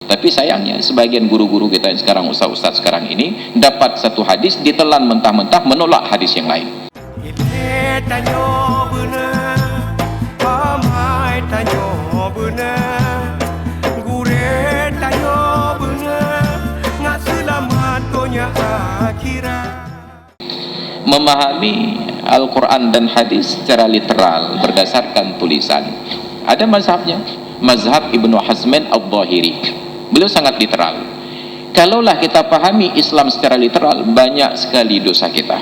Tapi sayangnya sebagian guru-guru kita yang sekarang, ustaz-ustaz sekarang ini, dapat satu hadis ditelan mentah-mentah, menolak hadis yang lain. Memahami Al-Quran dan hadis secara literal berdasarkan tulisan, ada mazhabnya, mazhab Ibnu Hazmin Al-Zahiri. Beliau sangat literal. Kalaulah kita pahami Islam secara literal, banyak sekali dosa kita.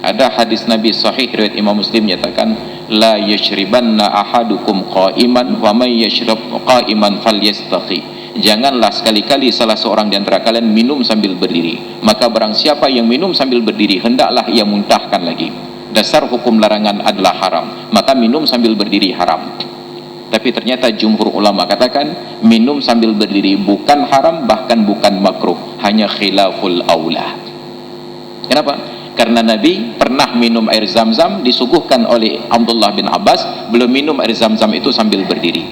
Ada hadis Nabi sahih riwayat Imam Muslim menyatakan, la yashribanna ahadukum qa'iman wa may yashrab qa'iman falyastaqi. Janganlah sekali-kali salah seorang di antara kalian minum sambil berdiri, maka barang siapa yang minum sambil berdiri, hendaklah ia muntahkan lagi. Dasar hukum larangan adalah haram, maka minum sambil berdiri haram. Tapi ternyata jumhur ulama katakan minum sambil berdiri bukan haram, bahkan bukan makruh, hanya khilaful aula. Kenapa? Karena Nabi pernah minum air zam-zam disuguhkan oleh Abdullah bin Abbas, belum minum air zam-zam itu sambil berdiri.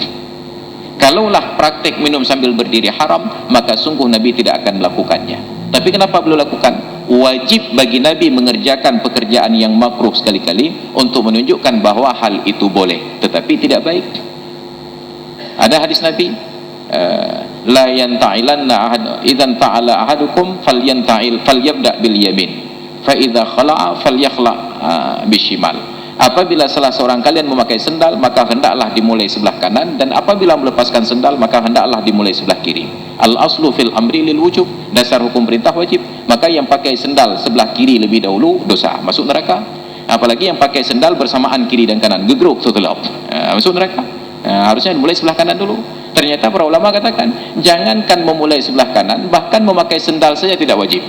Kalaulah praktik minum sambil berdiri haram, maka sungguh Nabi tidak akan melakukannya. Tapi kenapa beliau lakukan? Wajib bagi Nabi mengerjakan pekerjaan yang makruh sekali-kali untuk menunjukkan bahwa hal itu boleh, tetapi tidak baik. Ada hadis Nabi, la yanta'ilanna ahad idzan ta'ala ahadukum falyanta'il falyabda bil yamin fa idza khala'a falyakhla bishimal. Apabila salah seorang kalian memakai sendal, maka hendaklah dimulai sebelah kanan, dan apabila melepaskan sendal, maka hendaklah dimulai sebelah kiri. Al aslu fil amri lil wujub, dasar hukum perintah wajib. Maka yang pakai sendal sebelah kiri lebih dahulu dosa, masuk neraka. Apalagi yang pakai sendal bersamaan kiri dan kanan, gegruk setelah masuk neraka. Harusnya dimulai sebelah kanan dulu. Ternyata para ulama katakan, jangankan memulai sebelah kanan, bahkan memakai sendal saja tidak wajib.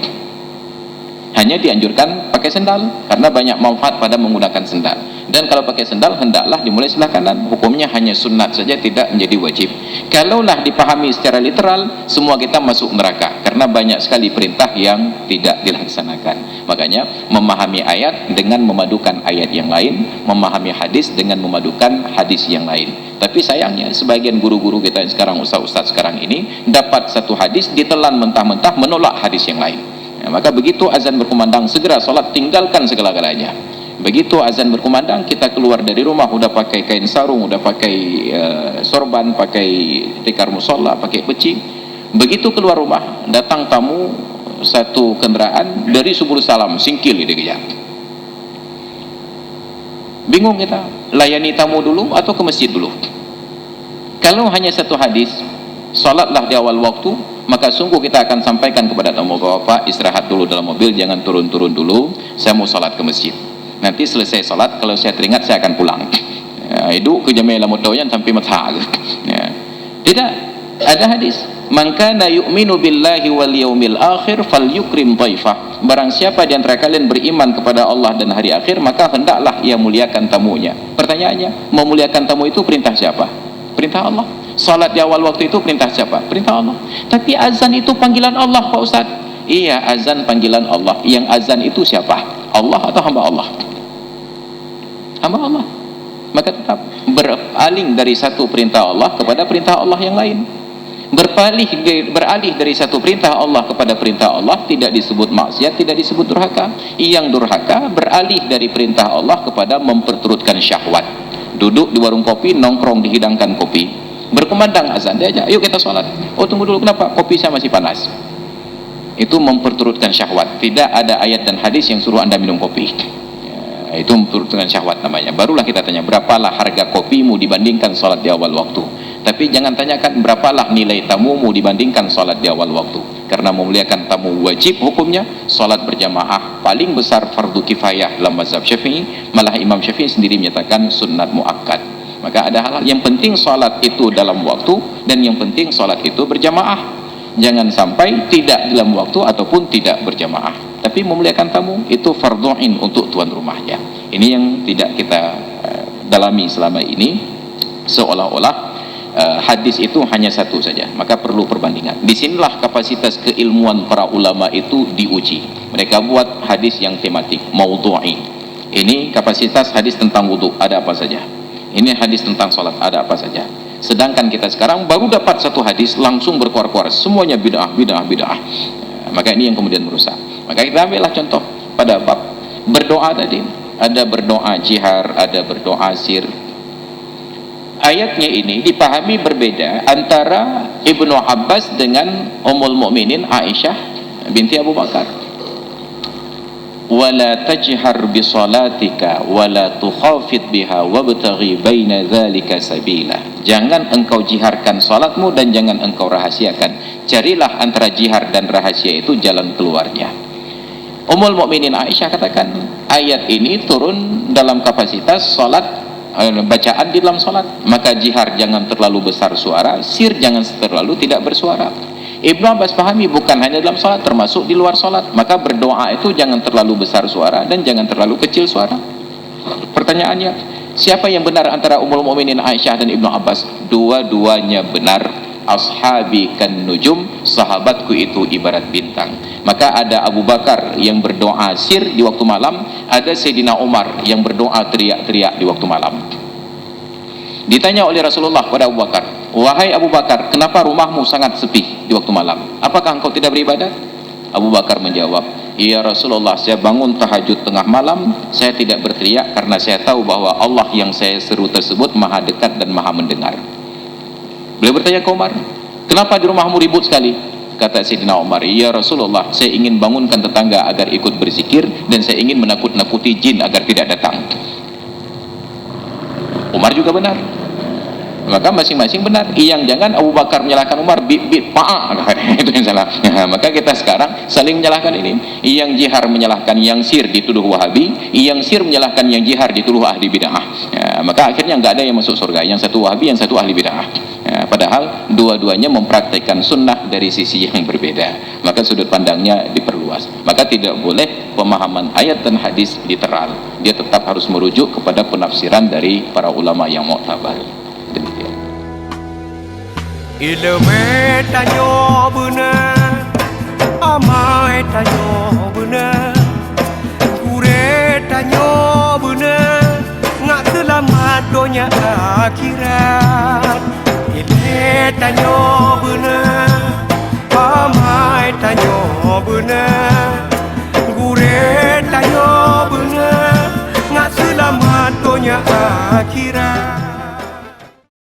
Hanya dianjurkan pakai sendal karena banyak manfaat pada menggunakan sendal. Dan kalau pakai sendal hendaklah dimulai sebelah kanan. Hukumnya hanya sunat saja, tidak menjadi wajib. Kalaulah dipahami secara literal, semua kita masuk neraka karena banyak sekali perintah yang tidak dilaksanakan. Makanya memahami ayat dengan memadukan ayat yang lain, memahami hadis dengan memadukan hadis yang lain. Tapi sayangnya sebagian guru-guru kita yang sekarang, ustaz-ustaz sekarang ini, dapat satu hadis ditelan mentah-mentah, menolak hadis yang lain. Maka begitu azan berkumandang, segera solat, tinggalkan segala-galanya. Begitu azan berkumandang, kita keluar dari rumah udah pakai kain sarung, udah pakai sorban, pakai tikar musola, pakai peci. Begitu keluar rumah, datang tamu satu kendaraan dari Subul Salam, singkil dia kejar. Bingung kita, layani tamu dulu atau ke masjid dulu? Kalau hanya satu hadis, salatlah di awal waktu, maka sungguh kita akan sampaikan kepada tamu, bapak istirahat dulu dalam mobil, jangan turun-turun dulu, saya mau salat ke masjid. Nanti selesai salat, kalau saya teringat saya akan pulang. Hidup ke jami'ah mudawyan sampai matha. Tidak ada hadis, man kana yu'minu billahi wal yaumil akhir falyukrim dhaifah. Barang siapa di antara kalian beriman kepada Allah dan hari akhir, maka hendaklah ia muliakan tamunya. Pertanyaannya, memuliakan tamu itu perintah siapa? Perintah Allah. Salat di awal waktu itu perintah siapa? Perintah Allah. Tapi azan itu panggilan Allah, Pak Ustaz. Iya, azan panggilan Allah. Yang azan itu siapa? Allah atau hamba Allah? Hamba Allah. Maka tetap beralih dari satu perintah Allah kepada perintah Allah yang lain. Beralih dari satu perintah Allah kepada perintah Allah tidak disebut maksiat, tidak disebut durhaka. Yang durhaka beralih dari perintah Allah kepada memperturutkan syahwat. Duduk di warung kopi, nongkrong dihidangkan kopi. Berkumandang azan, dia aja, yuk kita sholat. Oh tunggu dulu, kenapa? Kopi saya masih panas. Itu memperturutkan syahwat. Tidak ada ayat dan hadis yang suruh anda minum kopi. Itu memperturutkan syahwat namanya. Barulah kita tanya, berapalah harga kopimu dibandingkan sholat di awal waktu. Tapi jangan tanyakan berapalah nilai tamumu dibandingkan sholat di awal waktu. Karena memuliakan tamu wajib hukumnya. Sholat berjamaah paling besar fardu kifayah dalam mazhab Syafi'i. Malah Imam Syafi'i sendiri menyatakan sunnat muakkad. Maka ada hal yang penting salat itu dalam waktu, dan yang penting salat itu berjamaah. Jangan sampai tidak dalam waktu ataupun tidak berjamaah. Tapi memuliakan tamu itu fardhu ain untuk tuan rumahnya. Ini yang tidak kita dalami selama ini, seolah-olah hadis itu hanya satu saja. Maka perlu perbandingan. Disinilah kapasitas keilmuan para ulama itu diuji. Mereka buat hadis yang tematik, maudhu'i. Ini kapasitas hadis tentang wudu, ada apa saja. Ini hadis tentang sholat, ada apa saja. Sedangkan kita sekarang baru dapat satu hadis langsung berkuar-kuar, semuanya bid'ah, bid'ah, bid'ah. Maka ini yang kemudian merusak. Maka kita ambillah contoh pada bab berdoa tadi. Ada berdoa jihar, ada berdoa sir. Ayatnya ini dipahami berbeda antara Ibnu Abbas dengan Ummul Mukminin Aisyah binti Abu Bakar. Wala tajhar bi salatika wala tukhafid biha wabtaghi baina dzalika sabila. Jangan engkau jiharkan salatmu dan jangan engkau rahasiakan. Carilah antara jihar dan rahasia itu jalan keluarnya. Ummul Mukminin Aisyah katakan, ayat ini turun dalam kapasitas salat, bacaan di dalam salat. Maka jihar jangan terlalu besar suara, sir jangan terlalu tidak bersuara. Ibnu Abbas pahami bukan hanya dalam salat, termasuk di luar salat. Maka berdoa itu jangan terlalu besar suara dan jangan terlalu kecil suara. Pertanyaannya, siapa yang benar antara Ummul Mukminin Aisyah dan Ibnu Abbas? Dua-duanya benar. Ashabi kan nujum, sahabatku itu ibarat bintang. Maka ada Abu Bakar yang berdoa sir di waktu malam, ada Sayyidina Umar yang berdoa teriak-teriak di waktu malam. Ditanya oleh Rasulullah kepada Abu Bakar, wahai Abu Bakar, kenapa rumahmu sangat sepi di waktu malam? Apakah engkau tidak beribadah? Abu Bakar menjawab, iya Rasulullah, saya bangun tahajud tengah malam, saya tidak berteriak karena saya tahu bahwa Allah yang saya seru tersebut maha dekat dan maha mendengar. Beliau bertanya ke Umar, kenapa di rumahmu ribut sekali? Kata Sayyidina Umar, ya Rasulullah, saya ingin bangunkan tetangga agar ikut berzikir dan saya ingin menakut-nakuti jin agar tidak datang. Umar juga benar. Maka masing-masing benar. Yang jangan Abu Bakar menyalahkan Umar, bit pa'a, itu yang salah. Maka kita sekarang saling menyalahkan ini. Yang jihar menyalahkan yang sir dituduh Wahabi, yang sir menyalahkan yang jihar dituduh ahli bid'ah. Maka akhirnya nggak ada yang masuk surga. Yang satu Wahabi, yang satu ahli bid'ah. Padahal dua-duanya mempraktikkan sunnah dari sisi yang berbeda. Maka sudut pandangnya diperluas. Maka tidak boleh pemahaman ayat dan hadis literal. Dia tetap harus merujuk kepada penafsiran dari para ulama yang mu'tabar. Demikian. Ilmu tanyo benar, amai tanyo benar, kure tanyo benar, ngak selamat dunia akhirat. Ilmu tanyo benar, amai tanyo benar, kure tanyo benar, ngak selamat dunia akhirat.